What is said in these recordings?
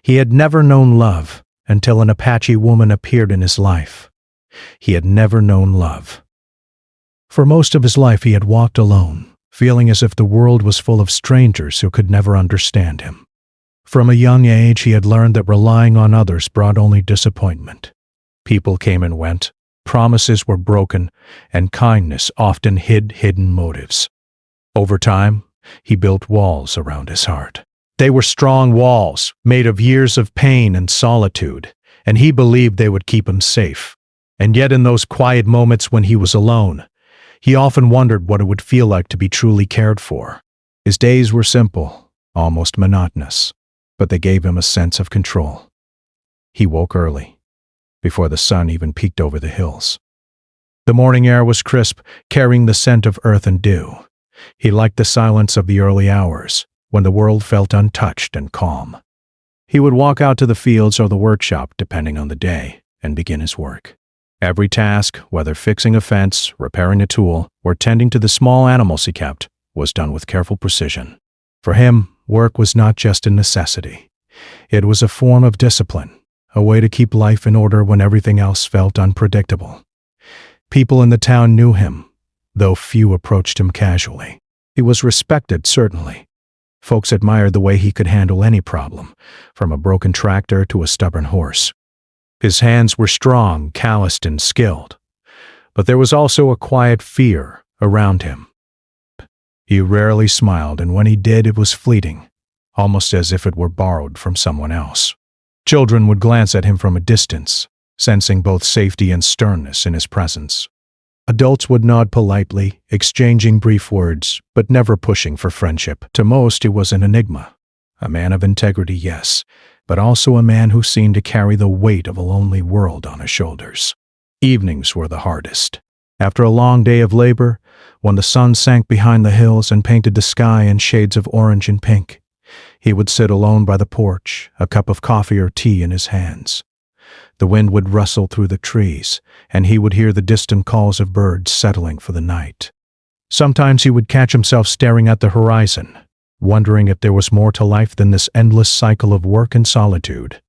He had never known love until an Apache woman appeared in his life. He had never known love. For most of his life he had walked alone, feeling as if the world was full of strangers who could never understand him. From a young age he had learned that relying on others brought only disappointment. People came and went, promises were broken, and kindness often hid hidden motives. Over time, he built walls around his heart. They were strong walls, made of years of pain and solitude, and he believed they would keep him safe. And yet in those quiet moments when he was alone, he often wondered what it would feel like to be truly cared for. His days were simple, almost monotonous, but they gave him a sense of control. He woke early, before the sun even peeked over the hills. The morning air was crisp, carrying the scent of earth and dew. He liked the silence of the early hours, when the world felt untouched and calm. He would walk out to the fields or the workshop, depending on the day, and begin his work. Every task, whether fixing a fence, repairing a tool, or tending to the small animals he kept, was done with careful precision. For him, work was not just a necessity. It was a form of discipline, a way to keep life in order when everything else felt unpredictable. People in the town knew him, though few approached him casually. He was respected, certainly. Folks admired the way he could handle any problem, from a broken tractor to a stubborn horse. His hands were strong, calloused, and skilled, but there was also a quiet fear around him. He rarely smiled, and when he did, it was fleeting, almost as if it were borrowed from someone else. Children would glance at him from a distance, sensing both safety and sternness in his presence. Adults would nod politely, exchanging brief words, but never pushing for friendship. To most, he was an enigma. A man of integrity, yes, but also a man who seemed to carry the weight of a lonely world on his shoulders. Evenings were the hardest. After a long day of labor, when the sun sank behind the hills and painted the sky in shades of orange and pink, he would sit alone by the porch, a cup of coffee or tea in his hands. The wind would rustle through the trees, and he would hear the distant calls of birds settling for the night. Sometimes he would catch himself staring at the horizon, wondering if there was more to life than this endless cycle of work and solitude.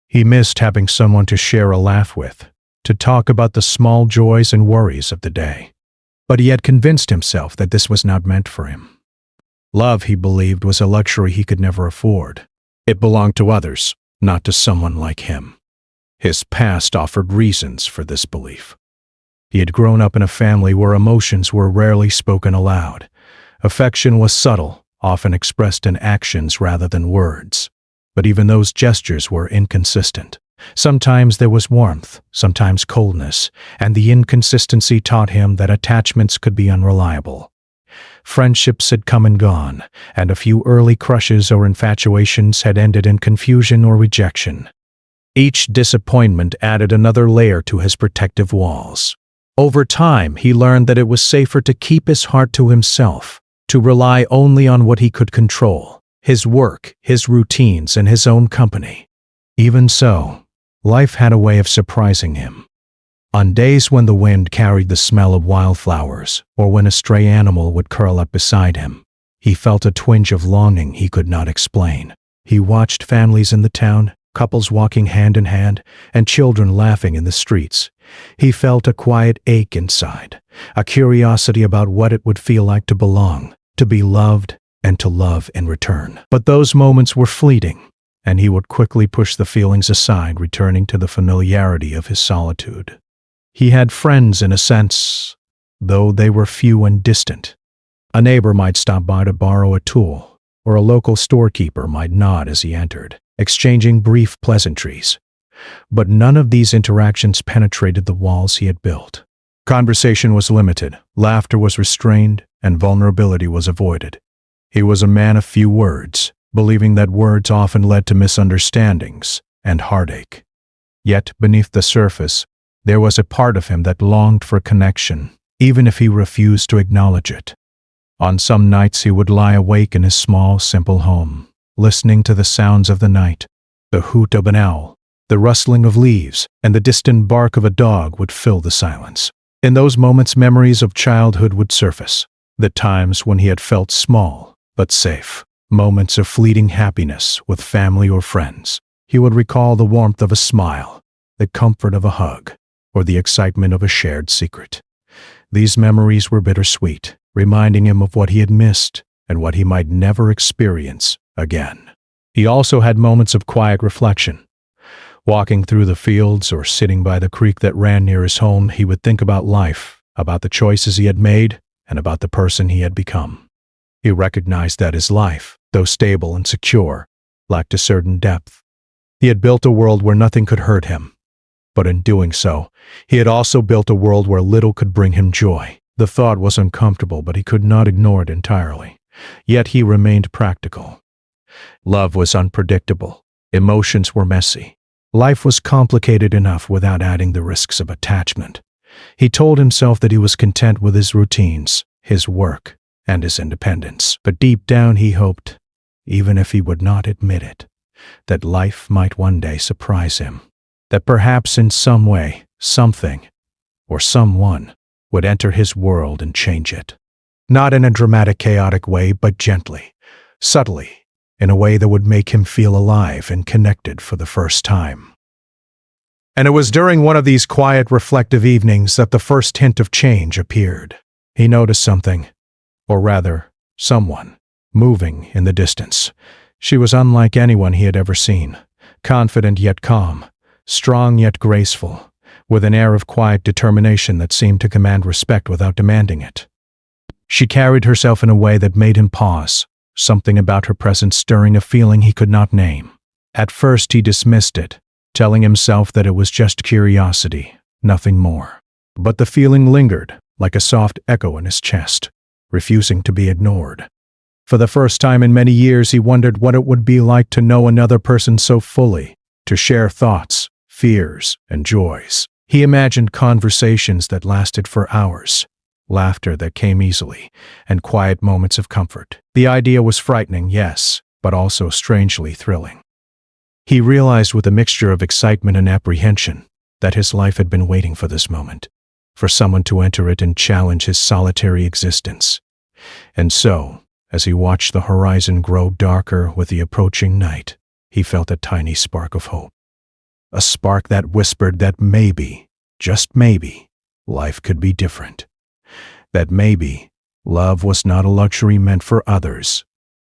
He missed having someone to share a laugh with, to talk about the small joys and worries of the day. But he had convinced himself that this was not meant for him. Love, he believed, was a luxury he could never afford. It belonged to others, not to someone like him. His past offered reasons for this belief. He had grown up in a family where emotions were rarely spoken aloud. Affection was subtle, often expressed in actions rather than words. But even those gestures were inconsistent. Sometimes there was warmth, sometimes coldness, and the inconsistency taught him that attachments could be unreliable. Friendships had come and gone, and a few early crushes or infatuations had ended in confusion or rejection. Each disappointment added another layer to his protective walls. Over time, he learned that it was safer to keep his heart to himself, to rely only on what he could control, his work, his routines, and his own company. Even so, life had a way of surprising him. On days when the wind carried the smell of wildflowers, or when a stray animal would curl up beside him, he felt a twinge of longing he could not explain. He watched families in the town, couples walking hand in hand, and children laughing in the streets. He felt a quiet ache inside, a curiosity about what it would feel like to belong, to be loved, and to love in return. But those moments were fleeting, and he would quickly push the feelings aside, returning to the familiarity of his solitude. He had friends in a sense, though they were few and distant. A neighbor might stop by to borrow a tool, or a local storekeeper might nod as he entered, exchanging brief pleasantries. But none of these interactions penetrated the walls he had built. Conversation was limited, laughter was restrained, and vulnerability was avoided. He was a man of few words, believing that words often led to misunderstandings and heartache. Yet, beneath the surface, there was a part of him that longed for connection, even if he refused to acknowledge it. On some nights he would lie awake in his small, simple home, listening to the sounds of the night. The hoot of an owl, the rustling of leaves, and the distant bark of a dog would fill the silence. In those moments, memories of childhood would surface, the times when he had felt small but safe, moments of fleeting happiness with family or friends. he would recall the warmth of a smile, the comfort of a hug, or the excitement of a shared secret. These memories were bittersweet, reminding him of what he had missed and what he might never experience again. He also had moments of quiet reflection. Walking through the fields or sitting by the creek that ran near his home, he would think about life, about the choices he had made, and about the person he had become. He recognized that his life, though stable and secure, lacked a certain depth. He had built a world where nothing could hurt him. But in doing so, he had also built a world where little could bring him joy. The thought was uncomfortable, but he could not ignore it entirely. Yet he remained practical. Love was unpredictable. Emotions were messy. Life was complicated enough without adding the risks of attachment. He told himself that he was content with his routines, his work, and his independence. But deep down he hoped, even if he would not admit it, that life might one day surprise him. That perhaps in some way, something, or someone would enter his world and change it. Not in a dramatic, chaotic way, but gently, subtly, in a way that would make him feel alive and connected for the first time. And it was during one of these quiet, reflective evenings that the first hint of change appeared. He noticed something, or rather, someone, moving in the distance. She was unlike anyone he had ever seen, confident yet calm, strong yet graceful, with an air of quiet determination that seemed to command respect without demanding it. She carried herself in a way that made him pause, something about her presence stirring a feeling he could not name. At first he dismissed it, telling himself that it was just curiosity, nothing more. But the feeling lingered, like a soft echo in his chest, refusing to be ignored. For the first time in many years he wondered what it would be like to know another person so fully, to share thoughts, fears, and joys. He imagined conversations that lasted for hours, laughter that came easily, and quiet moments of comfort. The idea was frightening, yes, but also strangely thrilling. He realized with a mixture of excitement and apprehension that his life had been waiting for this moment, for someone to enter it and challenge his solitary existence. And so, as he watched the horizon grow darker with the approaching night, he felt a tiny spark of hope. A spark that whispered that maybe, just maybe, life could be different. That maybe, love was not a luxury meant for others,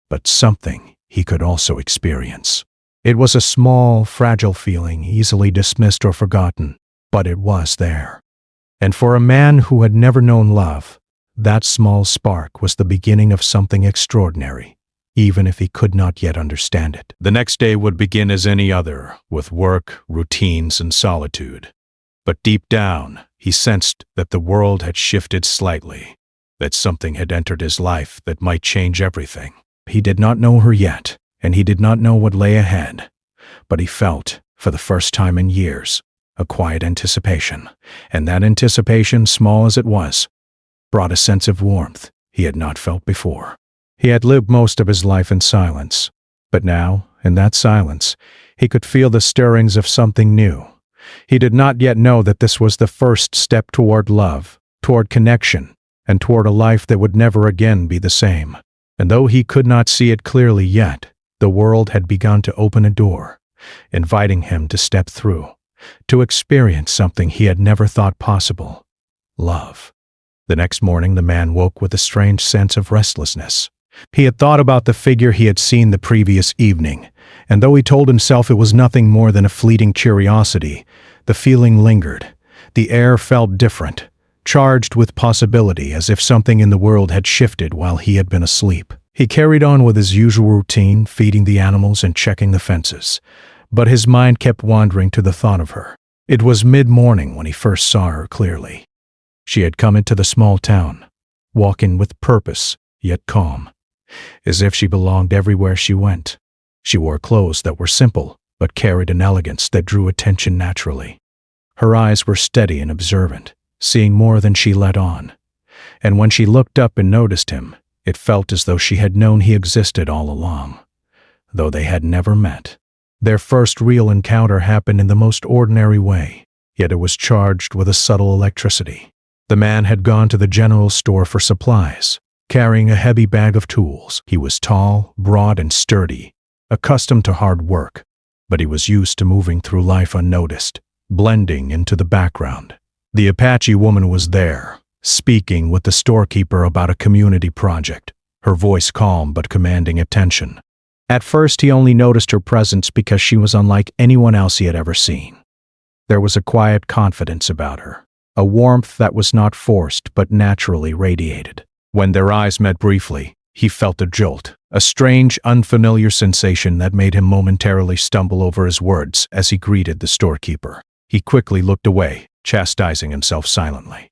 but something he could also experience. It was a small, fragile feeling, easily dismissed or forgotten, but it was there. And for a man who had never known love, that small spark was the beginning of something extraordinary, even if he could not yet understand it. The next day would begin as any other, with work, routines, and solitude. But deep down, he sensed that the world had shifted slightly, that something had entered his life that might change everything. He did not know her yet, and he did not know what lay ahead, but he felt, for the first time in years, a quiet anticipation, and that anticipation, small as it was, brought a sense of warmth he had not felt before. He had lived most of his life in silence, but now, in that silence, he could feel the stirrings of something new. He did not yet know that this was the first step toward love, toward connection, and toward a life that would never again be the same. And though he could not see it clearly yet, the world had begun to open a door, inviting him to step through, to experience something he had never thought possible: love. The next morning the man woke with a strange sense of restlessness. He had thought about the figure he had seen the previous evening, and though he told himself it was nothing more than a fleeting curiosity, the feeling lingered. The air felt different, charged with possibility, as if something in the world had shifted while he had been asleep. He carried on with his usual routine, feeding the animals and checking the fences, but his mind kept wandering to the thought of her. It was mid-morning when he first saw her clearly. She had come into the small town, walking with purpose, yet calm, as if she belonged everywhere she went. She wore clothes that were simple, but carried an elegance that drew attention naturally. Her eyes were steady and observant, seeing more than she let on. And when she looked up and noticed him, it felt as though she had known he existed all along, though they had never met. Their first real encounter happened in the most ordinary way, yet it was charged with a subtle electricity. The man had gone to the general store for supplies, carrying a heavy bag of tools. He was tall, broad, and sturdy, accustomed to hard work, but he was used to moving through life unnoticed, blending into the background. The Apache woman was there, speaking with the storekeeper about a community project, her voice calm but commanding attention. At first, he only noticed her presence because she was unlike anyone else he had ever seen. There was a quiet confidence about her, a warmth that was not forced but naturally radiated. When their eyes met briefly, he felt a jolt, a strange, unfamiliar sensation that made him momentarily stumble over his words as he greeted the storekeeper. He quickly looked away, chastising himself silently.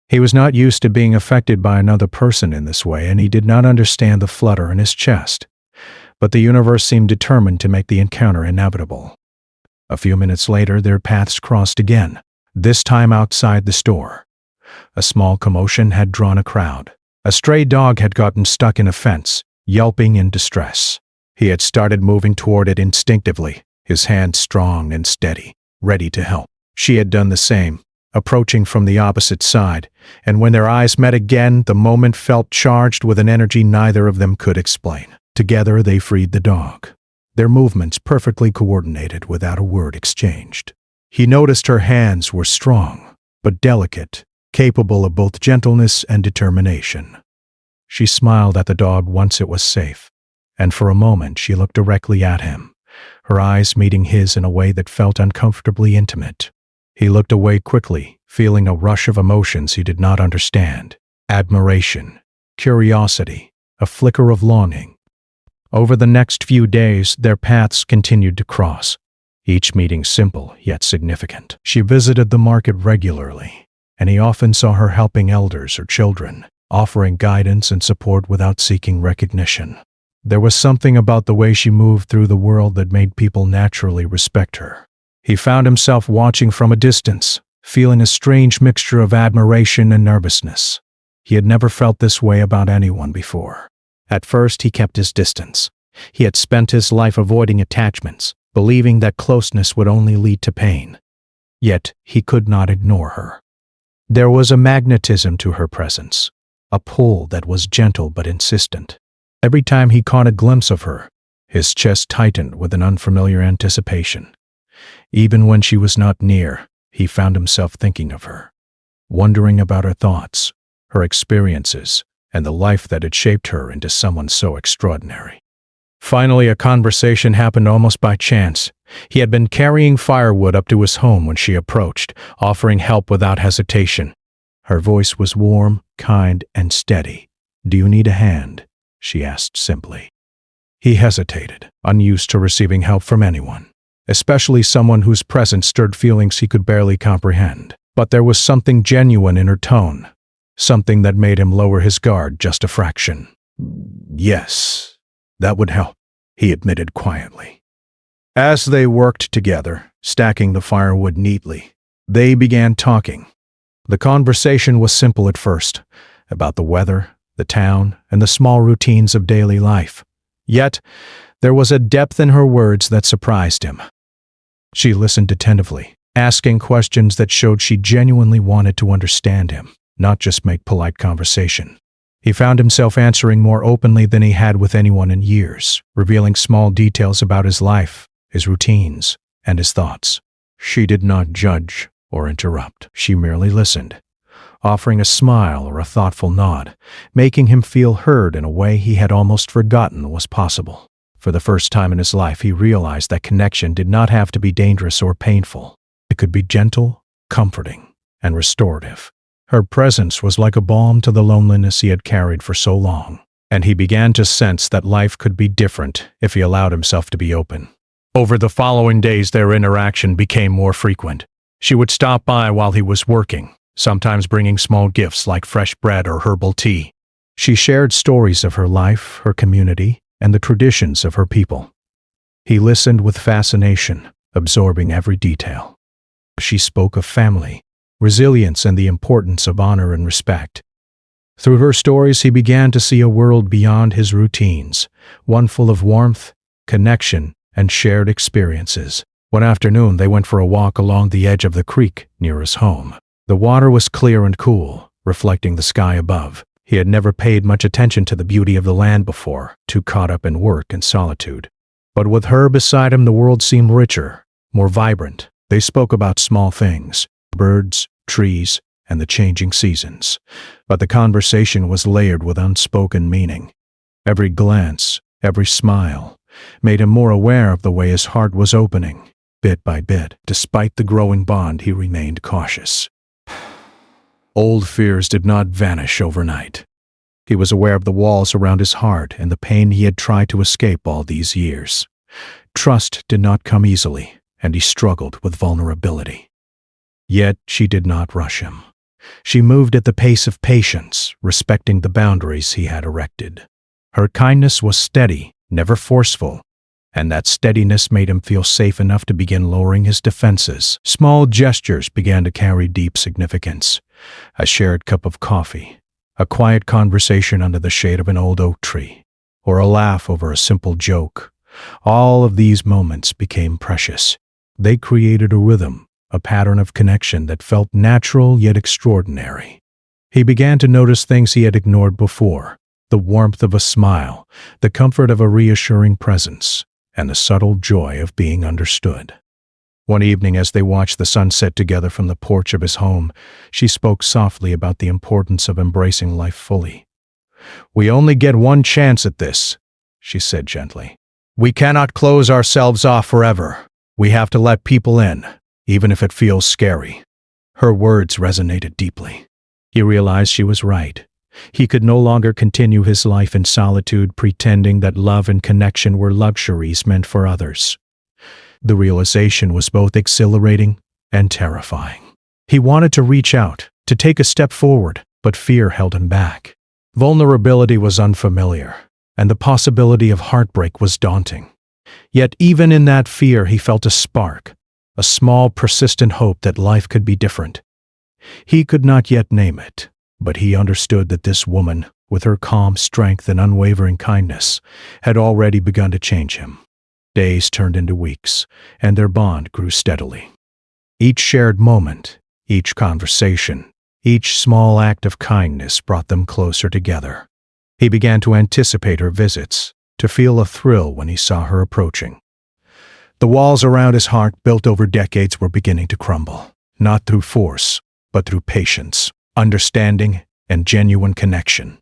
He was not used to being affected by another person in this way, and he did not understand the flutter in his chest. But the universe seemed determined to make the encounter inevitable. A few minutes later, their paths crossed again, this time outside the store. A small commotion had drawn a crowd. A stray dog had gotten stuck in a fence, yelping in distress. He had started moving toward it instinctively, his hand strong and steady, ready to help. She had done the same, approaching from the opposite side, and when their eyes met again, the moment felt charged with an energy neither of them could explain. Together they freed the dog, their movements perfectly coordinated without a word exchanged. He noticed her hands were strong, but delicate, capable of both gentleness and determination. She smiled at the dog once it was safe, and for a moment she looked directly at him, her eyes meeting his in a way that felt uncomfortably intimate. He looked away quickly, feeling a rush of emotions he did not understand: admiration, curiosity, a flicker of longing. Over the next few days, their paths continued to cross, each meeting simple yet significant. She visited the market regularly, and he often saw her helping elders or children, offering guidance and support without seeking recognition. There was something about the way she moved through the world that made people naturally respect her. He found himself watching from a distance, feeling a strange mixture of admiration and nervousness. He had never felt this way about anyone before. At first, he kept his distance. He had spent his life avoiding attachments, believing that closeness would only lead to pain. Yet, he could not ignore her. There was a magnetism to her presence, a pull that was gentle but insistent. Every time he caught a glimpse of her, his chest tightened with an unfamiliar anticipation. Even when she was not near, he found himself thinking of her, wondering about her thoughts, her experiences, and the life that had shaped her into someone so extraordinary. Finally, a conversation happened almost by chance. He had been carrying firewood up to his home when she approached, offering help without hesitation. Her voice was warm, kind, and steady. "Do you need a hand?" she asked simply. He hesitated, unused to receiving help from anyone, especially someone whose presence stirred feelings he could barely comprehend. But there was something genuine in her tone, something that made him lower his guard just a fraction. "Yes, that would help," he admitted quietly. As they worked together, stacking the firewood neatly, they began talking. The conversation was simple at first, about the weather, the town, and the small routines of daily life. Yet, there was a depth in her words that surprised him. She listened attentively, asking questions that showed she genuinely wanted to understand him, not just make polite conversation. He found himself answering more openly than he had with anyone in years, revealing small details about his life, his routines, and his thoughts. She did not judge or interrupt. She merely listened, offering a smile or a thoughtful nod, making him feel heard in a way he had almost forgotten was possible. For the first time in his life, he realized that connection did not have to be dangerous or painful. It could be gentle, comforting, and restorative. Her presence was like a balm to the loneliness he had carried for so long, and he began to sense that life could be different if he allowed himself to be open. Over the following days, their interaction became more frequent. She would stop by while he was working, sometimes bringing small gifts like fresh bread or herbal tea. She shared stories of her life, her community, and the traditions of her people. He listened with fascination, absorbing every detail. She spoke of family, resilience, and the importance of honor and respect. Through her stories, he began to see a world beyond his routines, one full of warmth, connection, and shared experiences. One afternoon, they went for a walk along the edge of the creek near his home. The water was clear and cool, reflecting the sky above. He had never paid much attention to the beauty of the land before, too caught up in work and solitude. But with her beside him, the world seemed richer, more vibrant. They spoke about small things, birds, trees, and the changing seasons. But the conversation was layered with unspoken meaning. Every glance, every smile, made him more aware of the way his heart was opening. Bit by bit, despite the growing bond, he remained cautious. Old fears did not vanish overnight. He was aware of the walls around his heart and the pain he had tried to escape all these years. Trust did not come easily, and he struggled with vulnerability. Yet she did not rush him. She moved at the pace of patience, respecting the boundaries he had erected. Her kindness was steady, never forceful, and that steadiness made him feel safe enough to begin lowering his defenses. Small gestures began to carry deep significance. A shared cup of coffee, a quiet conversation under the shade of an old oak tree, or a laugh over a simple joke. All of these moments became precious. They created a rhythm, a pattern of connection that felt natural yet extraordinary. He began to notice things he had ignored before: the warmth of a smile, the comfort of a reassuring presence, and the subtle joy of being understood. One evening, as they watched the sun set together from the porch of his home, she spoke softly about the importance of embracing life fully. "We only get one chance at this," she said gently. "We cannot close ourselves off forever. We have to let people in, even if it feels scary." Her words resonated deeply. He realized she was right. He could no longer continue his life in solitude, pretending that love and connection were luxuries meant for others. The realization was both exhilarating and terrifying. He wanted to reach out, to take a step forward, but fear held him back. Vulnerability was unfamiliar, and the possibility of heartbreak was daunting. Yet even in that fear, he felt a spark, a small, persistent hope that life could be different. He could not yet name it, but he understood that this woman, with her calm strength and unwavering kindness, had already begun to change him. Days turned into weeks, and their bond grew steadily. Each shared moment, each conversation, each small act of kindness brought them closer together. He began to anticipate her visits, to feel a thrill when he saw her approaching. The walls around his heart, built over decades, were beginning to crumble, not through force, but through patience, understanding, and genuine connection.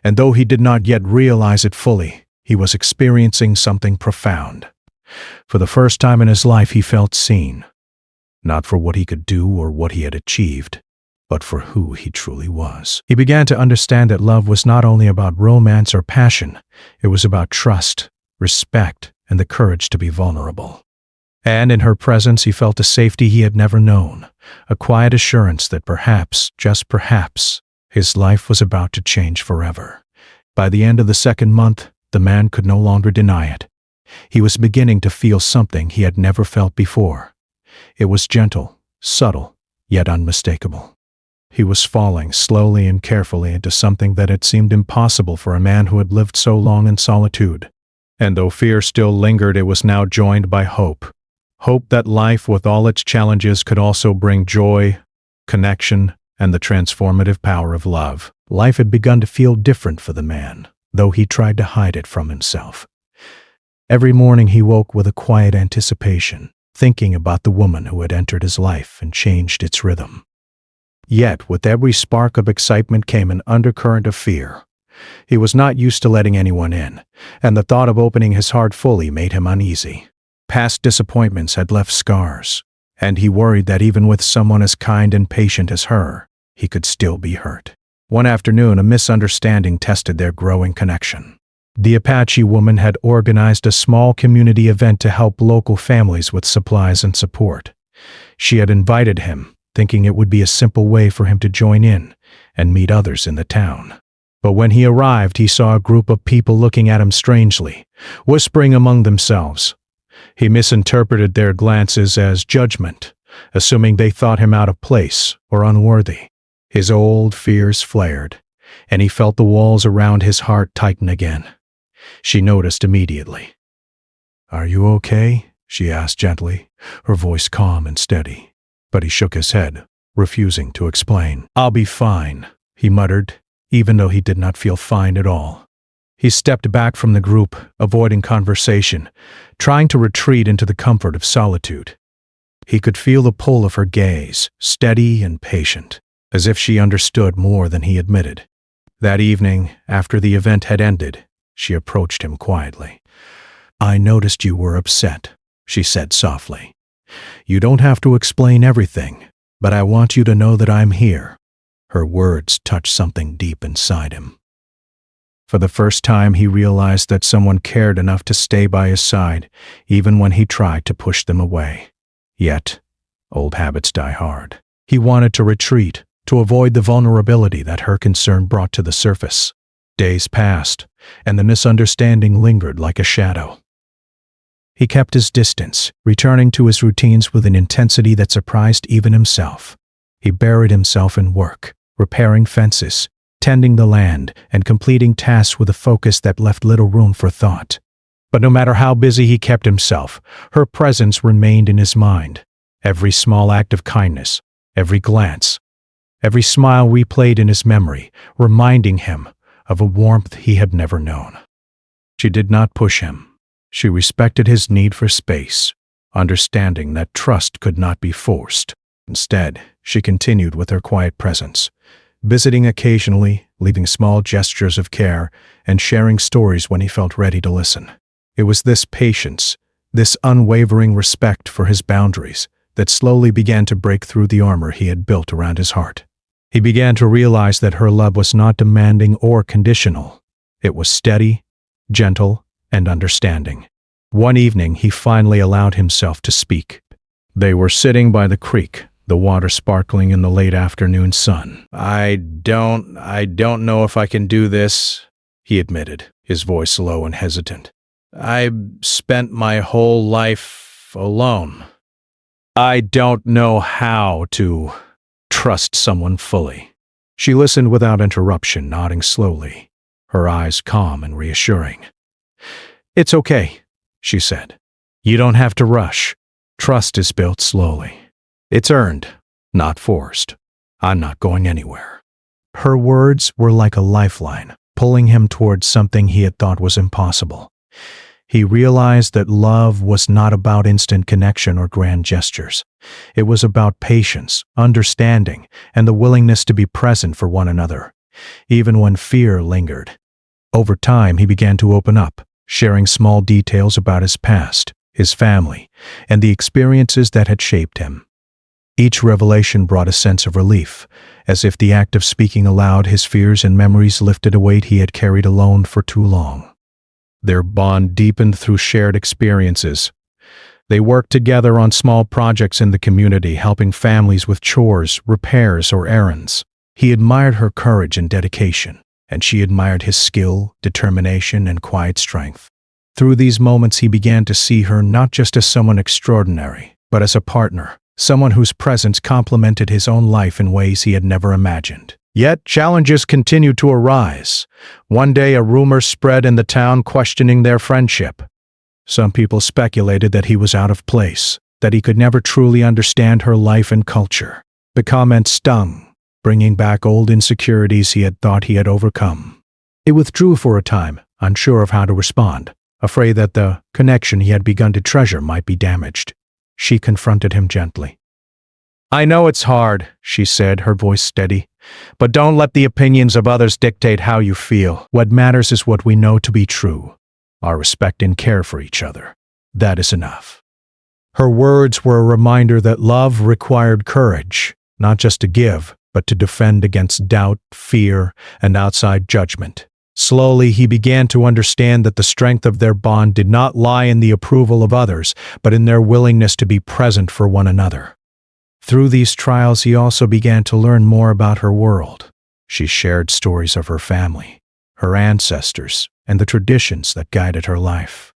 And though he did not yet realize it fully, he was experiencing something profound. For the first time in his life, he felt seen, not for what he could do or what he had achieved, but for who he truly was. He began to understand that love was not only about romance or passion, it was about trust, respect, and the courage to be vulnerable. And in her presence, he felt a safety he had never known, a quiet assurance that perhaps, just perhaps, his life was about to change forever. By the end of the second month, the man could no longer deny it. He was beginning to feel something he had never felt before. It was gentle, subtle, yet unmistakable. He was falling slowly and carefully into something that had seemed impossible for a man who had lived so long in solitude. And though fear still lingered, it was now joined by hope. Hope that life, with all its challenges, could also bring joy, connection, and the transformative power of love. Life had begun to feel different for the man, though he tried to hide it from himself. Every morning he woke with a quiet anticipation, thinking about the woman who had entered his life and changed its rhythm. Yet, with every spark of excitement came an undercurrent of fear. He was not used to letting anyone in, and the thought of opening his heart fully made him uneasy. Past disappointments had left scars, and he worried that even with someone as kind and patient as her, he could still be hurt. One afternoon, a misunderstanding tested their growing connection. The Apache woman had organized a small community event to help local families with supplies and support. She had invited him, thinking it would be a simple way for him to join in and meet others in the town. But when he arrived, he saw a group of people looking at him strangely, whispering among themselves. He misinterpreted their glances as judgment, assuming they thought him out of place or unworthy. His old fears flared, and he felt the walls around his heart tighten again. She noticed immediately. "Are you okay?" she asked gently, her voice calm and steady. But he shook his head, refusing to explain. "I'll be fine," he muttered, even though he did not feel fine at all. He stepped back from the group, avoiding conversation, trying to retreat into the comfort of solitude. He could feel the pull of her gaze, steady and patient, as if she understood more than he admitted. That evening, after the event had ended, she approached him quietly. "I noticed you were upset," she said softly. "You don't have to explain everything, but I want you to know that I'm here." Her words touched something deep inside him. For the first time, he realized that someone cared enough to stay by his side, even when he tried to push them away. Yet, old habits die hard. He wanted to retreat, to avoid the vulnerability that her concern brought to the surface. Days passed, and the misunderstanding lingered like a shadow. He kept his distance, returning to his routines with an intensity that surprised even himself. He buried himself in work, repairing fences, tending the land, and completing tasks with a focus that left little room for thought. But no matter how busy he kept himself, her presence remained in his mind. Every small act of kindness, every glance, every smile replayed in his memory, reminding him of a warmth he had never known. She did not push him. She respected his need for space, understanding that trust could not be forced. Instead, she continued with her quiet presence, visiting occasionally, leaving small gestures of care, and sharing stories when he felt ready to listen. It was this patience, this unwavering respect for his boundaries, that slowly began to break through the armor he had built around his heart. He began to realize that her love was not demanding or conditional. It was steady, gentle, and understanding. One evening, he finally allowed himself to speak. They were sitting by the creek, the water sparkling in the late afternoon sun. I don't know if I can do this," he admitted, his voice low and hesitant. "I spent my whole life alone. I don't know how to trust someone fully." She listened without interruption, nodding slowly, her eyes calm and reassuring. "It's okay," she said. "You don't have to rush. Trust is built slowly. It's earned, not forced. I'm not going anywhere." Her words were like a lifeline, pulling him towards something he had thought was impossible. He realized that love was not about instant connection or grand gestures. It was about patience, understanding, and the willingness to be present for one another, even when fear lingered. Over time, he began to open up, sharing small details about his past, his family, and the experiences that had shaped him. Each revelation brought a sense of relief, as if the act of speaking aloud his fears and memories lifted a weight he had carried alone for too long. Their bond deepened through shared experiences. They worked together on small projects in the community, helping families with chores, repairs, or errands. He admired her courage and dedication, and she admired his skill, determination, and quiet strength. Through these moments, he began to see her not just as someone extraordinary, but as a partner, someone whose presence complemented his own life in ways he had never imagined. Yet challenges continued to arise. One day a rumor spread in the town questioning their friendship. Some people speculated that he was out of place, that he could never truly understand her life and culture. The comment stung, bringing back old insecurities he had thought he had overcome. He withdrew for a time, unsure of how to respond, afraid that the connection he had begun to treasure might be damaged. She confronted him gently. "I know it's hard," she said, her voice steady, "but don't let the opinions of others dictate how you feel. What matters is what we know to be true, our respect and care for each other. That is enough." Her words were a reminder that love required courage, not just to give, but to defend against doubt, fear, and outside judgment. Slowly, he began to understand that the strength of their bond did not lie in the approval of others, but in their willingness to be present for one another. Through these trials, he also began to learn more about her world. She shared stories of her family, her ancestors, and the traditions that guided her life.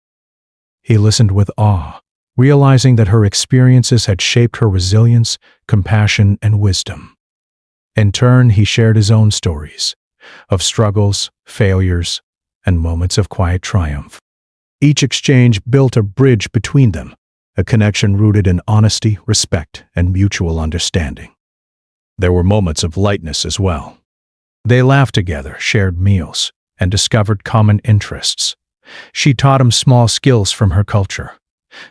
He listened with awe, realizing that her experiences had shaped her resilience, compassion, and wisdom. In turn, he shared his own stories, of struggles, failures, and moments of quiet triumph. Each exchange built a bridge between them, a connection rooted in honesty, respect, and mutual understanding. There were moments of lightness as well. They laughed together, shared meals, and discovered common interests. She taught him small skills from her culture,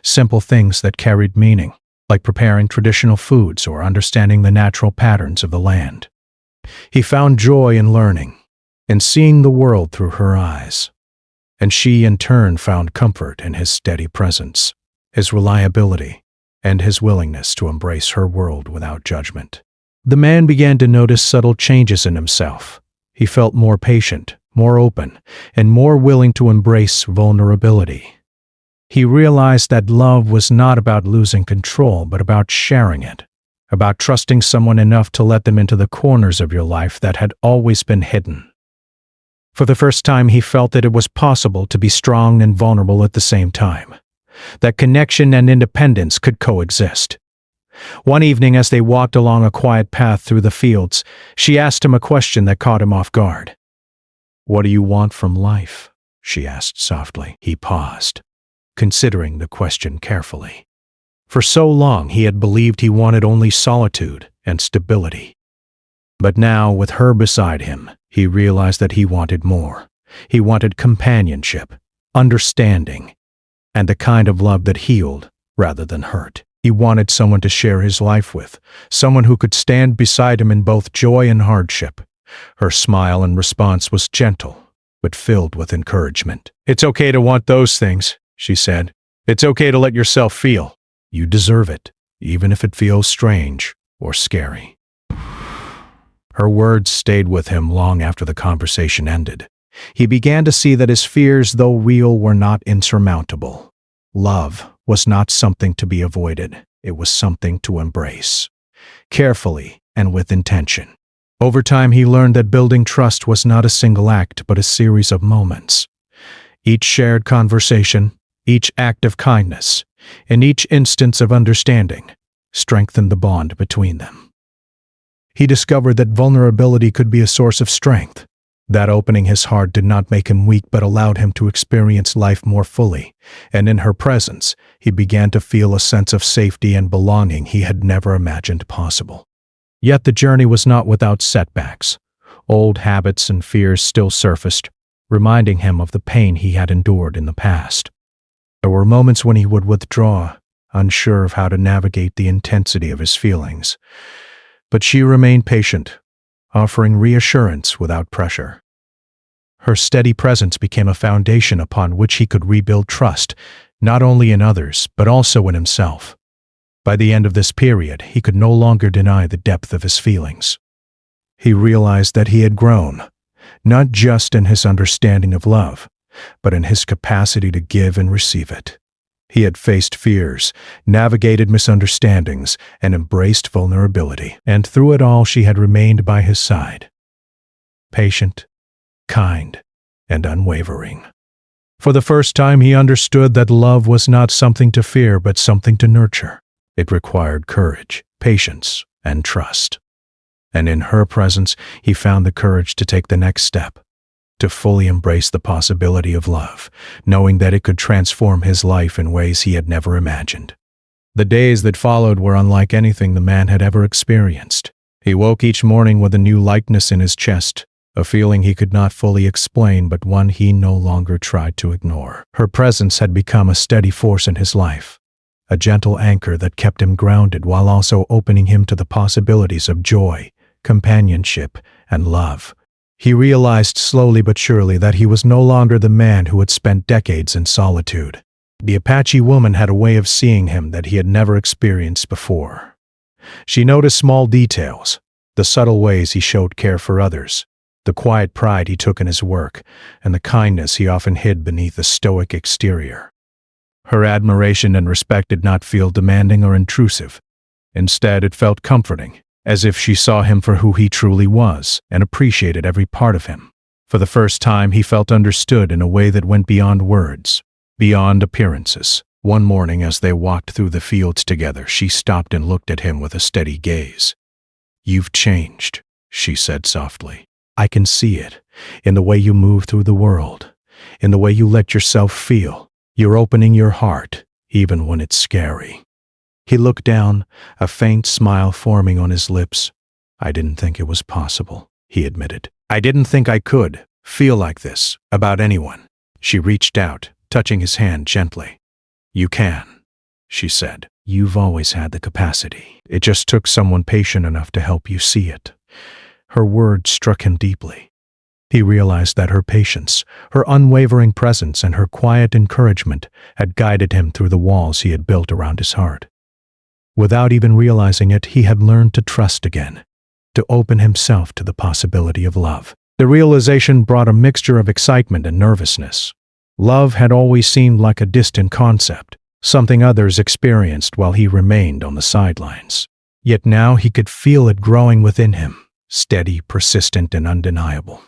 simple things that carried meaning, like preparing traditional foods or understanding the natural patterns of the land. He found joy in learning, in seeing the world through her eyes. And she, in turn, found comfort in his steady presence, his reliability, and his willingness to embrace her world without judgment. The man began to notice subtle changes in himself. He felt more patient, more open, and more willing to embrace vulnerability. He realized that love was not about losing control, but about sharing it, about trusting someone enough to let them into the corners of your life that had always been hidden. For the first time, he felt that it was possible to be strong and vulnerable at the same time, that connection and independence could coexist. One evening, as they walked along a quiet path through the fields, she asked him a question that caught him off guard. "What do you want from life?" she asked softly. He paused, considering the question carefully. For so long, he had believed he wanted only solitude and stability. But now, with her beside him, he realized that he wanted more. He wanted companionship, understanding, and the kind of love that healed rather than hurt. He wanted someone to share his life with, someone who could stand beside him in both joy and hardship. Her smile in response was gentle, but filled with encouragement. "It's okay to want those things," she said. "It's okay to let yourself feel. You deserve it, even if it feels strange or scary." Her words stayed with him long after the conversation ended. He began to see that his fears, though real, were not insurmountable. Love was not something to be avoided. It was something to embrace, carefully and with intention. Over time, he learned that building trust was not a single act, but a series of moments. Each shared conversation, each act of kindness, and each instance of understanding strengthened the bond between them. He discovered that vulnerability could be a source of strength. That opening his heart did not make him weak, but allowed him to experience life more fully, and in her presence, he began to feel a sense of safety and belonging he had never imagined possible. Yet the journey was not without setbacks. Old habits and fears still surfaced, reminding him of the pain he had endured in the past. There were moments when he would withdraw, unsure of how to navigate the intensity of his feelings. But she remained patient, offering reassurance without pressure. Her steady presence became a foundation upon which he could rebuild trust, not only in others, but also in himself. By the end of this period, he could no longer deny the depth of his feelings. He realized that he had grown, not just in his understanding of love, but in his capacity to give and receive it. He had faced fears, navigated misunderstandings, and embraced vulnerability. And through it all, she had remained by his side, patient, kind, and unwavering. For the first time, he understood that love was not something to fear, but something to nurture. It required courage, patience, and trust. And in her presence, he found the courage to take the next step, to fully embrace the possibility of love, knowing that it could transform his life in ways he had never imagined. The days that followed were unlike anything the man had ever experienced. He woke each morning with a new lightness in his chest, a feeling he could not fully explain, but one he no longer tried to ignore. Her presence had become a steady force in his life, a gentle anchor that kept him grounded while also opening him to the possibilities of joy, companionship, and love. He realized slowly but surely that he was no longer the man who had spent decades in solitude. The Apache woman had a way of seeing him that he had never experienced before. She noticed small details, the subtle ways he showed care for others, the quiet pride he took in his work, and the kindness he often hid beneath a stoic exterior. Her admiration and respect did not feel demanding or intrusive. Instead, it felt comforting, as if she saw him for who he truly was and appreciated every part of him. For the first time, he felt understood in a way that went beyond words, beyond appearances. One morning, as they walked through the fields together, she stopped and looked at him with a steady gaze. "You've changed," she said softly. "I can see it, in the way you move through the world, in the way you let yourself feel. You're opening your heart, even when it's scary." He looked down, a faint smile forming on his lips. "I didn't think it was possible," he admitted. "I didn't think I could, feel like this about anyone." She reached out, touching his hand gently. "You can," she said. "You've always had the capacity. It just took someone patient enough to help you see it." Her words struck him deeply. He realized that her patience, her unwavering presence, and her quiet encouragement had guided him through the walls he had built around his heart. Without even realizing it, he had learned to trust again, to open himself to the possibility of love. The realization brought a mixture of excitement and nervousness. Love had always seemed like a distant concept, something others experienced while he remained on the sidelines. Yet now he could feel it growing within him, steady, persistent, and undeniable.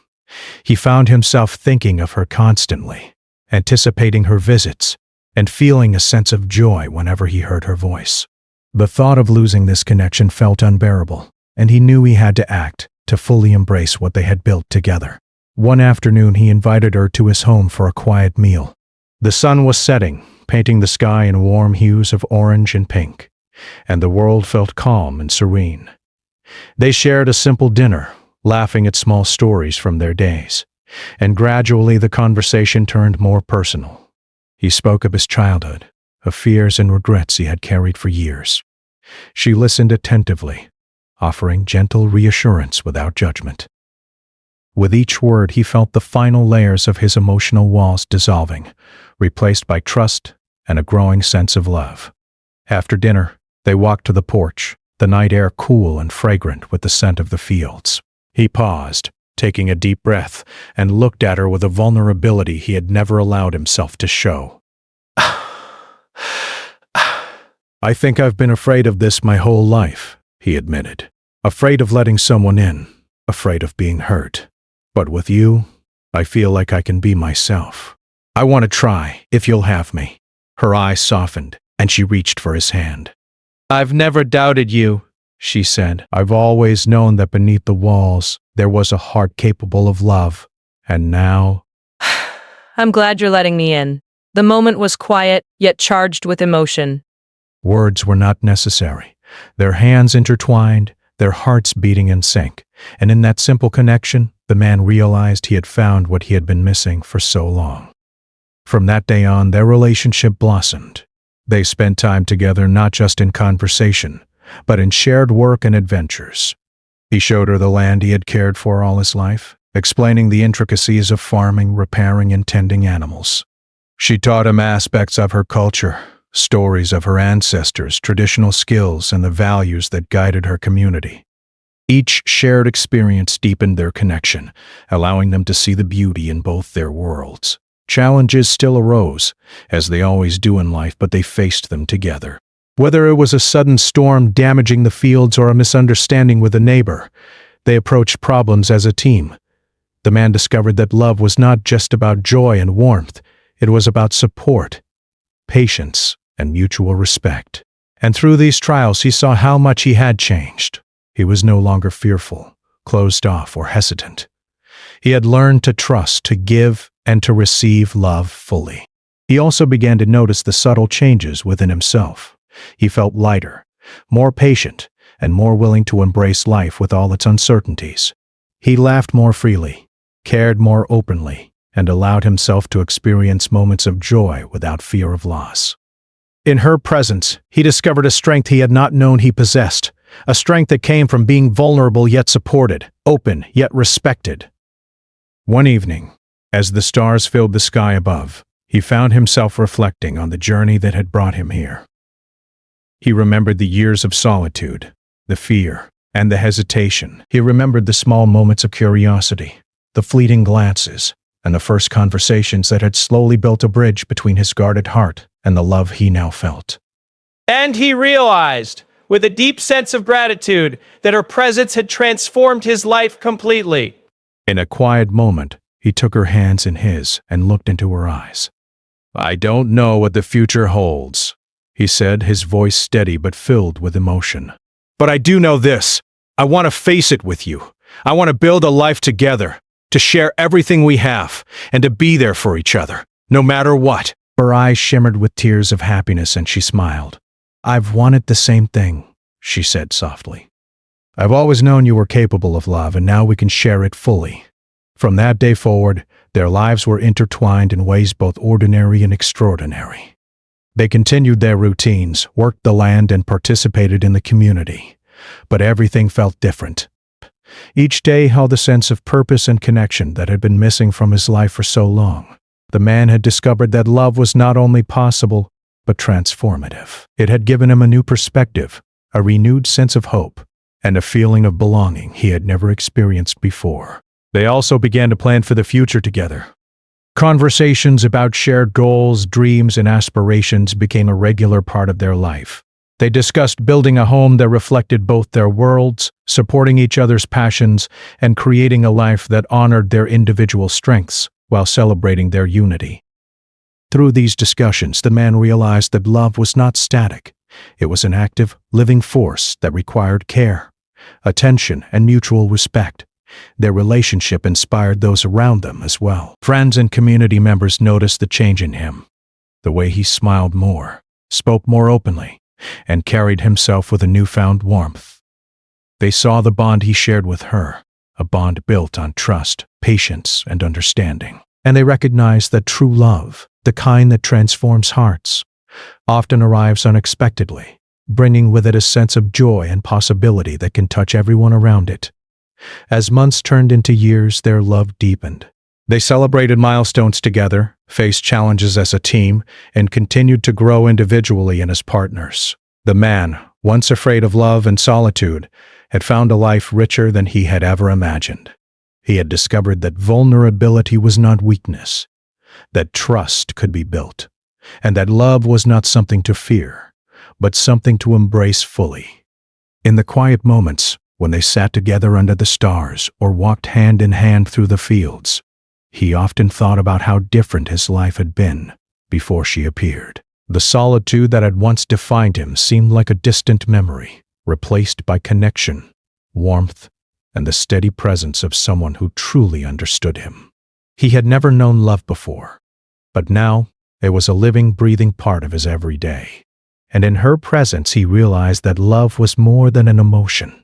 He found himself thinking of her constantly, anticipating her visits, and feeling a sense of joy whenever he heard her voice. The thought of losing this connection felt unbearable, and he knew he had to act to fully embrace what they had built together. One afternoon he invited her to his home for a quiet meal. The sun was setting, painting the sky in warm hues of orange and pink, and the world felt calm and serene. They shared a simple dinner, laughing at small stories from their days, and gradually the conversation turned more personal. He spoke of his childhood, of fears and regrets he had carried for years. She listened attentively, offering gentle reassurance without judgment. With each word, he felt the final layers of his emotional walls dissolving, replaced by trust and a growing sense of love. After dinner, they walked to the porch, the night air cool and fragrant with the scent of the fields. He paused, taking a deep breath, and looked at her with a vulnerability he had never allowed himself to show. "I think I've been afraid of this my whole life," he admitted. "Afraid of letting someone in, afraid of being hurt. But with you, I feel like I can be myself. I want to try, if you'll have me." Her eyes softened, and she reached for his hand. "I've never doubted you," she said. "I've always known that beneath the walls there was a heart capable of love. And now—" "I'm glad you're letting me in." The moment was quiet, yet charged with emotion. Words were not necessary. Their hands intertwined, their hearts beating in sync, and in that simple connection, the man realized he had found what he had been missing for so long. From that day on, their relationship blossomed. They spent time together not just in conversation, but in shared work and adventures. He showed her the land he had cared for all his life, explaining the intricacies of farming, repairing, and tending animals. She taught him aspects of her culture, stories of her ancestors, traditional skills, and the values that guided her community. Each shared experience deepened their connection, allowing them to see the beauty in both their worlds. Challenges still arose, as they always do in life, but they faced them together. Whether it was a sudden storm damaging the fields or a misunderstanding with a neighbor, they approached problems as a team. The man discovered that love was not just about joy and warmth, it was about support, patience, and mutual respect. And through these trials he saw how much he had changed. He was no longer fearful, closed off, or hesitant. He had learned to trust, to give, and to receive love fully. He also began to notice the subtle changes within himself. He felt lighter, more patient, and more willing to embrace life with all its uncertainties. He laughed more freely, cared more openly, and allowed himself to experience moments of joy without fear of loss. In her presence, he discovered a strength he had not known he possessed, a strength that came from being vulnerable yet supported, open yet respected. One evening, as the stars filled the sky above, he found himself reflecting on the journey that had brought him here. He remembered the years of solitude, the fear, and the hesitation. He remembered the small moments of curiosity, the fleeting glances, and the first conversations that had slowly built a bridge between his guarded heart and the love he now felt. And he realized, with a deep sense of gratitude, that her presence had transformed his life completely. In a quiet moment, he took her hands in his and looked into her eyes. "I don't know what the future holds," he said, his voice steady but filled with emotion. "But I do know this. I want to face it with you. I want to build a life together, to share everything we have, and to be there for each other, no matter what." Her eyes shimmered with tears of happiness and she smiled. "I've wanted the same thing," she said softly. "I've always known you were capable of love, and now we can share it fully. From that day forward, their lives were intertwined in ways both ordinary and extraordinary. They continued their routines, worked the land, and participated in the community. But everything felt different. Each day held a sense of purpose and connection that had been missing from his life for so long. The man had discovered that love was not only possible, but transformative. It had given him a new perspective, a renewed sense of hope, and a feeling of belonging he had never experienced before. They also began to plan for the future together. Conversations about shared goals, dreams, and aspirations became a regular part of their life. They discussed building a home that reflected both their worlds, supporting each other's passions, and creating a life that honored their individual strengths while celebrating their unity. Through these discussions, the man realized that love was not static. It was an active, living force that required care, attention, and mutual respect. Their relationship inspired those around them as well. Friends and community members noticed the change in him. The way he smiled more, spoke more openly, and carried himself with a newfound warmth. They saw the bond he shared with her, a bond built on trust, patience, and understanding. And they recognized that true love, the kind that transforms hearts, often arrives unexpectedly, bringing with it a sense of joy and possibility that can touch everyone around it. As months turned into years, their love deepened. They celebrated milestones together, faced challenges as a team, and continued to grow individually and as partners. The man, once afraid of love and solitude, had found a life richer than he had ever imagined. He had discovered that vulnerability was not weakness, that trust could be built, and that love was not something to fear, but something to embrace fully. In the quiet moments, when they sat together under the stars or walked hand in hand through the fields, he often thought about how different his life had been before she appeared. The solitude that had once defined him seemed like a distant memory, replaced by connection, warmth, and the steady presence of someone who truly understood him. He had never known love before, but now it was a living, breathing part of his every day. And in her presence he realized that love was more than an emotion.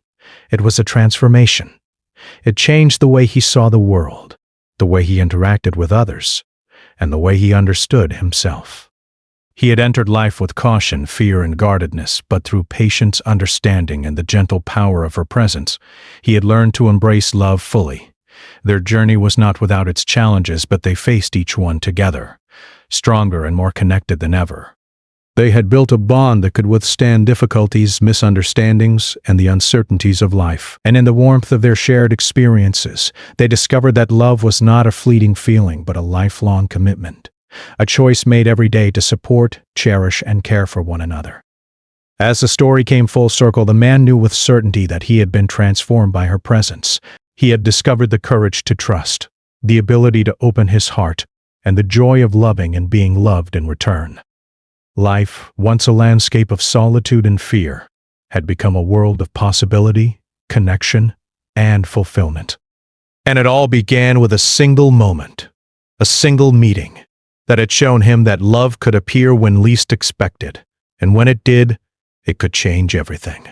It was a transformation. It changed the way he saw the world, the way he interacted with others, and the way he understood himself. He had entered life with caution, fear, and guardedness, but through patience, understanding, and the gentle power of her presence, he had learned to embrace love fully. Their journey was not without its challenges, but they faced each one together, stronger and more connected than ever. They had built a bond that could withstand difficulties, misunderstandings, and the uncertainties of life. And in the warmth of their shared experiences, they discovered that love was not a fleeting feeling, but a lifelong commitment, a choice made every day to support, cherish, and care for one another. As the story came full circle, the man knew with certainty that he had been transformed by her presence. He had discovered the courage to trust, the ability to open his heart, and the joy of loving and being loved in return. Life, once a landscape of solitude and fear, had become a world of possibility, connection, and fulfillment. And it all began with a single moment, a single meeting, that had shown him that love could appear when least expected, and when it did, it could change everything.